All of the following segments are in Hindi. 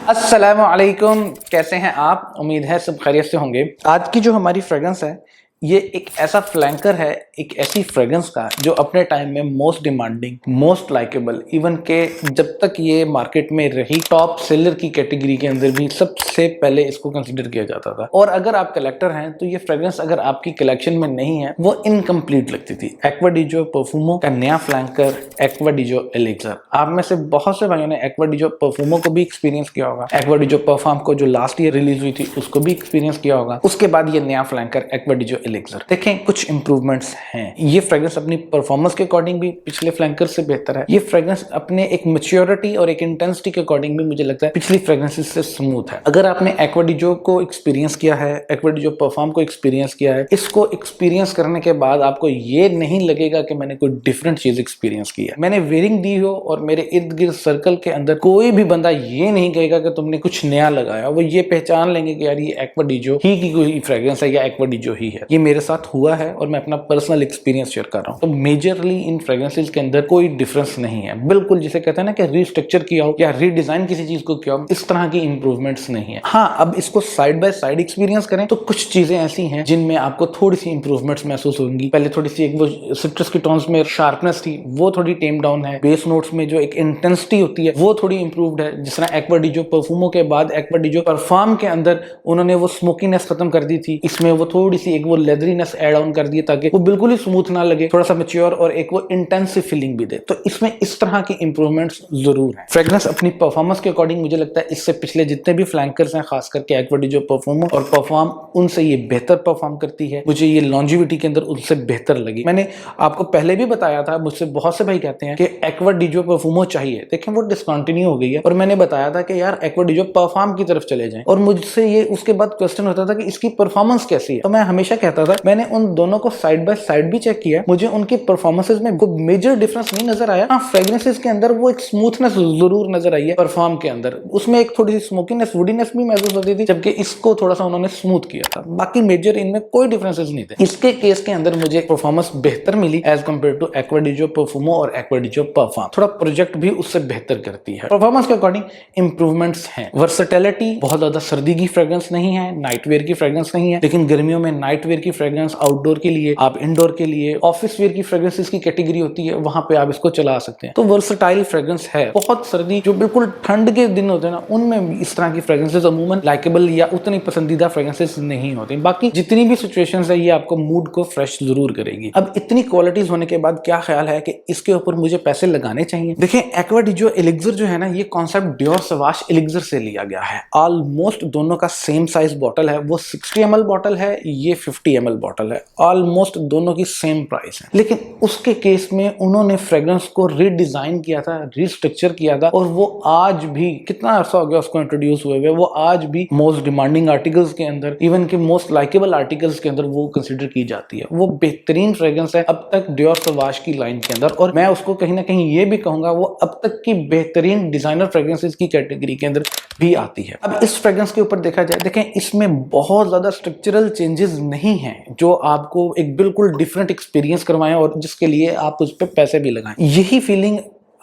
अस्सलामुअलैकुम, कैसे हैं आप? उम्मीद है सब खैरियत से होंगे। आज की जो हमारी फ्रेग्रेंस है ये एक ऐसा फ्लैंकर है, एक ऐसी फ्रेग्रेंस का जो अपने टाइम में most demanding, most likeable, even के जब तक ये मार्केट में रही टॉप सेलर की कैटेगरी के अंदर भी सबसे पहले इसको कंसिडर किया जाता था। और अगर आप कलेक्टर हैं तो ये फ्रेग्रेंस अगर आपकी कलेक्शन में नहीं है वो इनकम्प्लीट लगती थी। एक्वा डी जो परफ्यूमो का नया फ्लैंकर एक्वा डी जो एलिक्सर। आप में से बहुत से भाइयों ने एक्वा डी जो परफ्यूमो को भी एक्सपीरियंस किया होगा, एक्वा डी जो परफ्यूम को जो लास्ट ईयर रिलीज हुई थी उसको भी एक्सपीरियंस किया होगा। उसके बाद ये नया फ्लैंकर एक्वा डी जो देखें कुछ इंप्रूवमेंट्स हैं। ये फ्रेग्रेंस अपनी परफॉर्मेंस के अकॉर्डिंग भी पिछले फ्लैंकर से बेहतर है। ये फ्रेग्रेंस अपने एक मैच्योरिटी और एक इंटेंसिटी के अकॉर्डिंग भी मुझे लगता है पिछली फ्रेग्रेंसेस से स्मूथ है। अगर आपने एक्वा डी जो को एक्सपीरियंस किया है, एक्वा डी जो परफॉर्म को एक्सपीरियंस किया है, इसको एक्सपीरियंस करने के बाद आपको ये नहीं लगेगा कि मैंने कोई डिफरेंट चीज एक्सपीरियंस की है। मैंने वेयरिंग दी हो और मेरे इर्द गिर्द सर्कल के अंदर कोई भी बंदा ये नहीं कहेगा कि तुमने कुछ नया लगाया। वो ये पहचान लेंगे कि यार ये एक्वा डी जो ही की कोई फ्रेग्रेंस है या एक्वा डी जो ही है। ये मेरे साथ हुआ है और मैं अपना पर्सनल एक्सपीरियंस शेयर कर रहा हूं। तो मेजरली इन फ्रेग्रेंसेस के अंदर कोई डिफरेंस नहीं है। बिल्कुल जिसे कहते हैं ना कि रीस्ट्रक्चर किया हो या रीडिजाइन किसी चीज को किया हो, इस तरह की इंप्रूवमेंट्स नहीं है। हाँ, अब इसको साइड बाय साइड एक्सपीरियंस करें तो कुछ चीजें ऐसी हैं जिनमें आपको थोड़ी सी इंप्रूवमेंट्स महसूस होंगी। पहले थोड़ी सी एक वो सिट्रस की टोन्स में शार्पनेस थी वो थोड़ी टेम डाउन है। बेस नोट्स में जो एक इंटेंसिटी होती है वो थोड़ी इंप्रूव्ड है। जिस तरह एक्वा डी जो परफ्यूमो के बाद एक्वा डी जो परफॉर्म के अंदर उन्होंने वो स्मोकीनेस खत्म कर दी थी, इसमें वो थोड़ी सी एक वो लेदरीनेस ऐड ऑन कर दी ताकि वो बिल्कुल ही स्मूथ ना लगे, थोड़ा सा मैच्योर और एक वो इंटेंसिव फीलिंग भी दे। तो इसमें इस तरह की इंप्रूवमेंट्स जरूर है। फ्रेग्रेंस अपनी परफॉर्मेंस के अकॉर्डिंग मुझे लगता है इससे पिछले जितने भी फ्लैंकर्स हैं, खास करके एक्वा डी जो परफ्यूमो और परफॉर्म, उनसे ये बेहतर परफॉर्म करती है। मुझे ये लॉन्जिविटी के अंदर उनसे बेहतर लगी। मैंने आपको पहले भी बताया था, मुझसे बहुत से भाई कहते हैं कि एक्वा डी जो परफ्यूमो चाहिए। देखें वो डिसकंटिन्यू हो गई है और मैंने बताया था कि यार एक्वा डी जो परफॉर्म की तरफ चले जाएं। और मुझसे ये उसके बाद क्वेश्चन होता था कि इसकी परफॉर्मेंस कैसी है। तो मैं हमेशा कहता था, मैंने उन दोनों को साइड बाय साइड भी चेक किया, मुझे उनकी परफॉर्मेंसेस में कोई मेजर डिफरेंस नहीं नजर आया। हाँ, फ्रेग्रेंसेस के अंदर वो एक स्मूथनेस जरूर नजर आई है परफॉर्म के अंदर। उसमें एक थोड़ी सी स्मोकीनेस, वुडीनेस भी महसूस होती थी, जबकि इसको थोड़ा सा उन्होंने स्मूथ किया था। बाकी मेजर इनमें कोई डिफरेंसेस नहीं थे। इसके केस के अंदर मुझे परफॉर्मेंस बेहतर मिली as compared to Acqua di Gio Profumo और एक्वा डी जो परफॉर्म। थोड़ा प्रोजेक्ट भी उससे बेहतर करती है। परफॉर्मेंस के अकॉर्डिंग इंप्रूवमेंट्स हैं। वर्सेटिलिटी, बहुत ज्यादा सर्दी की फ्रेग्रेंस नहीं है, नाइट वेयर की फ्रेग्रेंस नहीं है, लेकिन गर्मियों में नाइट वेयर की फ्रेग्रेंस, आउटडोर के लिए, आप इंडोर के लिए, ऑफिस वेयर की फ्रेग्रेंसेस की कैटेगरी होती है, वहां पे आप इसको चला सकते हैं। तो वर्सेटाइल फ्रेग्रेंस है। बहुत सर्दी, जो बिल्कुल ठंड के दिन होते हैं ना, उनमें इस तरह की फ्रेग्रेंसेस अमूमन लाइकेबल या उतनी पसंदीदा फ्रेग्रेंसेस नहीं होती। बाकी जितनी भी सिचुएशंस है ये आपको मूड को फ्रेश जरूर करेगी। अब इतनी क्वालिटीज होने के बाद क्या ख्याल है कि इसके ऊपर मुझे पैसे लगाने चाहिए? देखिए, एक्वा डी जो एलिक्सर जो है ना, ये कॉन्सेप्ट डियोर सवाश एलिक्सर से लिया गया है। ऑलमोस्ट दोनों का सेम साइज बॉटल है। वो 60 ml बॉटल है, ये 50 ml बॉटल है। ऑलमोस्ट दोनों की सेम प्राइस है। लेकिन उसके केस में उन्होंने फ्रेग्रेंस को रीडिजाइन किया था, रीस्ट्रक्चर किया था, और वो आज भी, कितना अर्सा हो गया उसको इंट्रोड्यूस हुए, वो आज भी मोस्ट डिमांडिंग आर्टिकल्स के अंदर, इवन के मोस्ट लाइकेबल आर्टिकल्स के अंदर वो कंसिडर की जाती है। वो बेहतरीन फ्रेग्रेंस है अब तक डियोर सवाश की लाइन के अंदर, और मैं उसको कहीं ना कहीं ये भी कहूंगा वो अब तक की बेहतरीन डिजाइनर फ्रेग्रेंसेस की कैटेगरी के अंदर भी आती है। अब इस फ्रेग्रेंस के ऊपर देखा जाए, देखें इसमें बहुत ज्यादा स्ट्रक्चरल चेंजेस नहीं हैं जो आपको एक बिल्कुल डिफरेंट एक्सपीरियंस करवाएं और जिसके लिए आप उस पर पैसे भी लगाएं। यही फीलिंग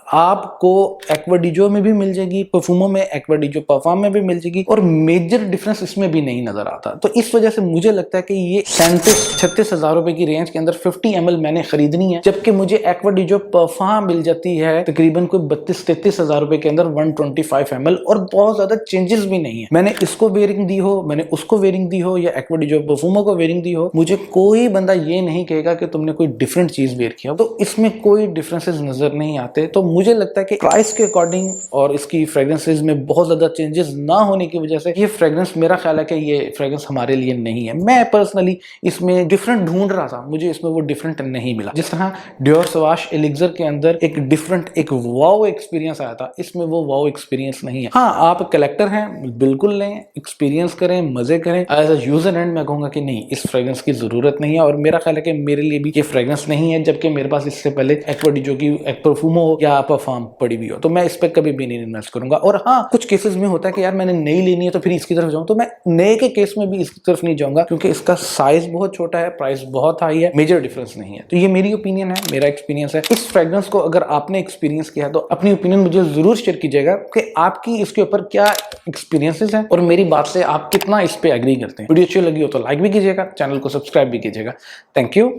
आपको एक्वा डी जो में भी मिल जाएगी, परफ्यूमो में, एक्वा डी जो परफॉर्म में भी मिल जाएगी, और मेजर डिफरेंस इसमें भी नहीं नजर आता। तो इस वजह से मुझे लगता है कि ये 37-36 हजार रुपए की रेंज के अंदर 50 ml मैंने खरीदनी है, जबकि मुझे एक्वा डी जो परफॉर्म मिल जाती है तकरीबन कोई 32-33 हजार रुपए के अंदर 125 ml, और बहुत ज्यादा चेंजेस भी नहीं है। मैंने इसको वेयरिंग दी हो, मैंने उसको वेयरिंग दी हो, या एक्वा डी जो परफ्यूमो को वेयरिंग दी हो, मुझे कोई बंदा ये नहीं कहेगा कि तुमने कोई डिफरेंट चीज वेयर किया। तो इसमें कोई डिफरेंसेस नजर नहीं आते। तो मुझे लगता है कि प्राइस के अकॉर्डिंग और इसकी फ्रेग्रेंसेस में बहुत ज्यादा चेंजेस ना होने की वजह से ये फ्रेग्रेंस, मेरा ख्याल है कि ये फ्रेग्रेंस हमारे लिए नहीं है। मैं पर्सनली इसमें डिफरेंट ढूंढ रहा था, मुझे इसमें वो डिफरेंट नहीं मिला। जिस तरह डियोर सवाश एलिक्सर के अंदर एक डिफरेंट, एक वाओ एक्सपीरियंस आया था, इसमें वो वाओ एक्सपीरियंस नहीं है। हाँ, आप कलेक्टर हैं, बिल्कुल लें, एक्सपीरियंस करें, मजे करें। एज अ यूजर एंड मैं कहूंगा कि नहीं, इस फ्रेग्रेंस की जरूरत नहीं है, और मेरा ख्याल है कि मेरे लिए भी ये फ्रेग्रेंस नहीं है। जबकि मेरे पास इससे पहले एक्वा डी जो की परफ्यूमो या परफॉर्म पड़ी हुई हो, तो मैं इस पर कभी भी नहीं इन्वेस्ट करूंगा। और हाँ, कुछ केसेस में होता है कि यार मैंने नई लेनी है तो फिर इसकी तरफ जाऊं, तो मैं नए के केस में भी इसकी तरफ नहीं जाऊंगा, क्योंकि इसका साइज बहुत छोटा है, प्राइस बहुत हाई है, मेजर डिफरेंस नहीं है। तो ये मेरी ओपिनियन है, मेरा एक्सपीरियंस है। इस फ्रेग्रेंस को अगर आपने एक्सपीरियंस किया है तो अपनी ओपिनियन मुझे जरूर शेयर कीजिएगा कि आपकी इसके ऊपर क्या एक्सपीरियंसेस हैं और मेरी बात से आप कितना इस पे एग्री करते हैं। वीडियो अच्छी लगी हो तो लाइक भी कीजिएगा, चैनल को सब्सक्राइब भी कीजिएगा। Thank you.